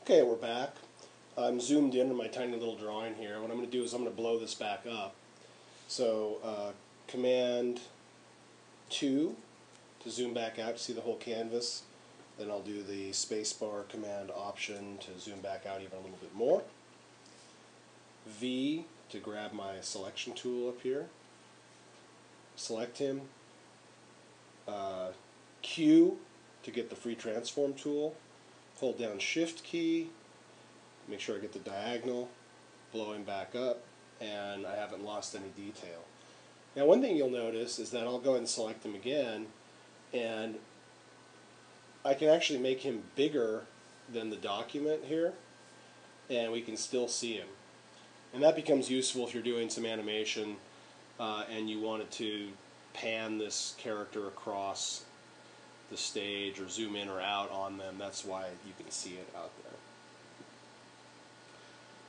Okay, we're back. I'm zoomed in on my tiny little drawing here. What I'm going to do is I'm going to blow this back up. So Command 2 to zoom back out to see the whole canvas. Then I'll do the spacebar Command Option to zoom back out even a little bit more. V to grab my selection tool up here. Select him. Q to get the free transform tool. Hold down Shift key, make sure I get the diagonal, blowing back up, and I haven't lost any detail. Now one thing you'll notice is that I'll go ahead and select him again, and I can actually make him bigger than the document here, and we can still see him. And that becomes useful if you're doing some animation and you wanted to pan this character across the stage or zoom in or out on them. That's why you can see it out there.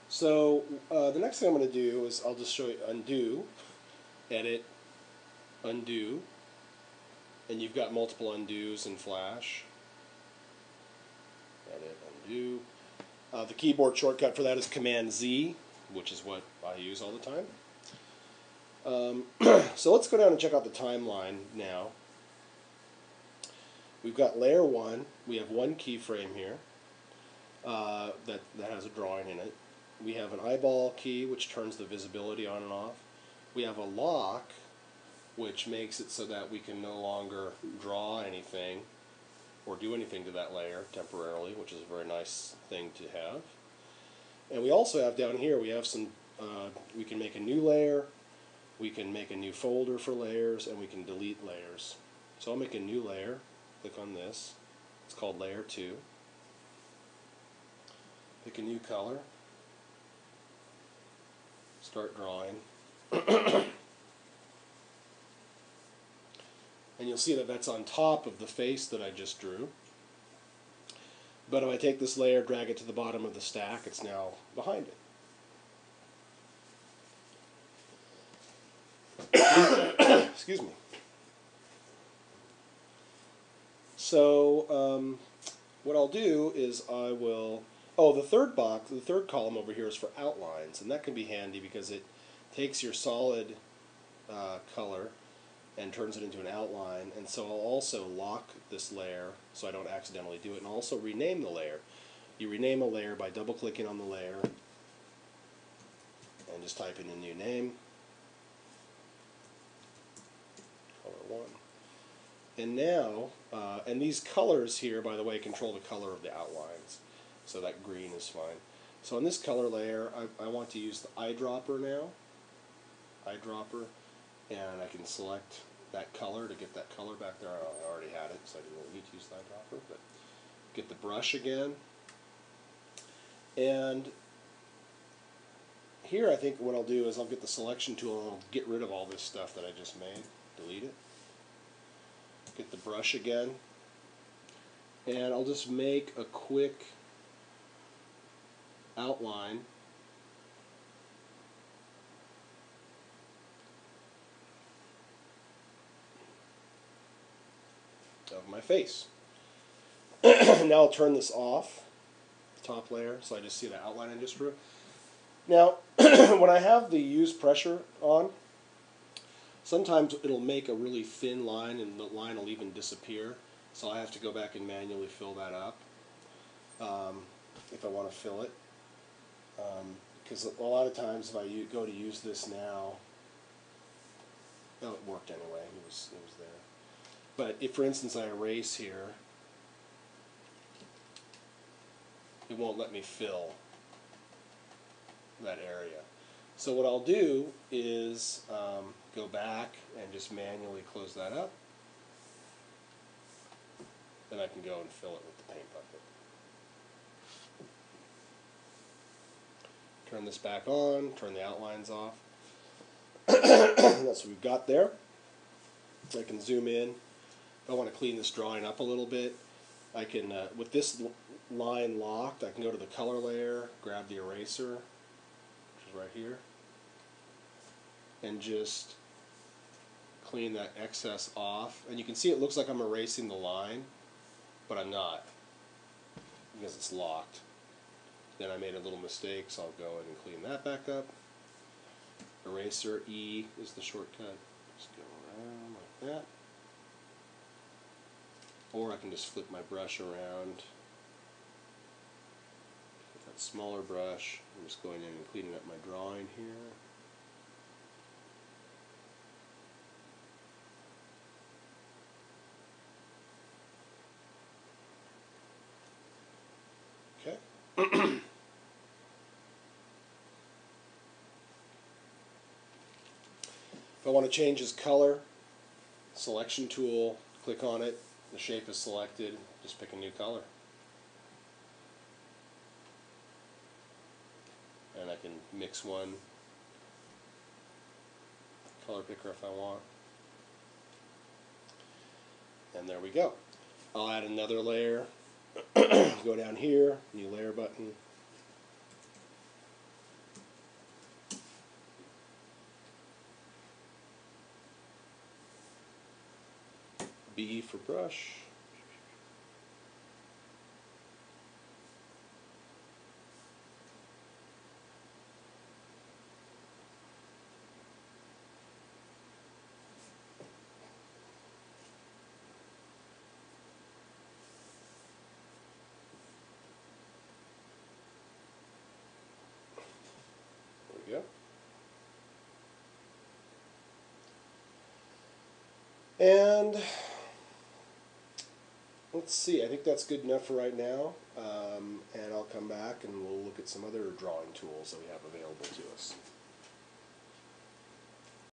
So the next thing I'm going to do is I'll just show you undo, edit, undo, and you've got multiple undos in Flash. Edit, undo. The keyboard shortcut for that is Command Z, which is what I use all the time. So let's go down and check out the timeline now. We've got layer 1. We have one keyframe here that has a drawing in it. We have an eyeball key, which turns the visibility on and off. We have a lock, which makes it so that we can no longer draw anything or do anything to that layer temporarily, which is a very nice thing to have. And we also have down here, we have some, we can make a new layer, we can make a new folder for layers, and we can delete layers. So I'll make a new layer. Click on this. It's called Layer 2. Pick a new color. Start drawing. And you'll see that that's on top of the face that I just drew. But if I take this layer, drag it to the bottom of the stack, it's now behind it. Excuse me. So what I'll do is I will, the third box, the third column over here is for outlines, and that can be handy because it takes your solid color and turns it into an outline. And so I'll also lock this layer so I don't accidentally do it, and also rename the layer. You rename a layer by double clicking on the layer and just typing a new name. Color 1. And now, and these colors here, by the way, control the color of the outlines. So that green is fine. So on this color layer, I want to use the eyedropper now. Eyedropper. And I can select that color to get that color back there. I already had it, so I didn't really need to use the eyedropper. But get the brush again. And here I think what I'll do is I'll get the selection tool and I'll get rid of all this stuff that I just made. Delete it. Get the brush again, and I'll just make a quick outline of my face. Now I'll turn this off, the top layer, so I just see the outline I just drew. Now, when I have the use pressure on, sometimes it'll make a really thin line and the line will even disappear, so I have to go back and manually fill that up if I want to fill it. Because a lot of times if I go to use this now, it worked anyway, it was there. But if, for instance, I erase here, it won't let me fill that area. So what I'll do is go back and just manually close that up. Then I can go and fill it with the paint bucket. Turn this back on, turn the outlines off. That's what we've got there. I can zoom in. If I want to clean this drawing up a little bit, I can, with this line locked, I can go to the color layer, grab the eraser, which is right here, and just clean that excess off. And you can see it looks like I'm erasing the line, but I'm not, because it's locked. Then I made a little mistake, so I'll go in and clean that back up. Eraser E is the shortcut. Just go around like that. Or I can just flip my brush around. With that smaller brush, I'm just going in and cleaning up my drawing here. Okay. If I want to change his color, selection tool, click on it, the shape is selected, just pick a new color. And I can mix one color picker if I want. And there we go. I'll add another layer. Go down here, new layer button. B for brush. There we go. And let's see, I think that's good enough for right now, and I'll come back and we'll look at some other drawing tools that we have available to us.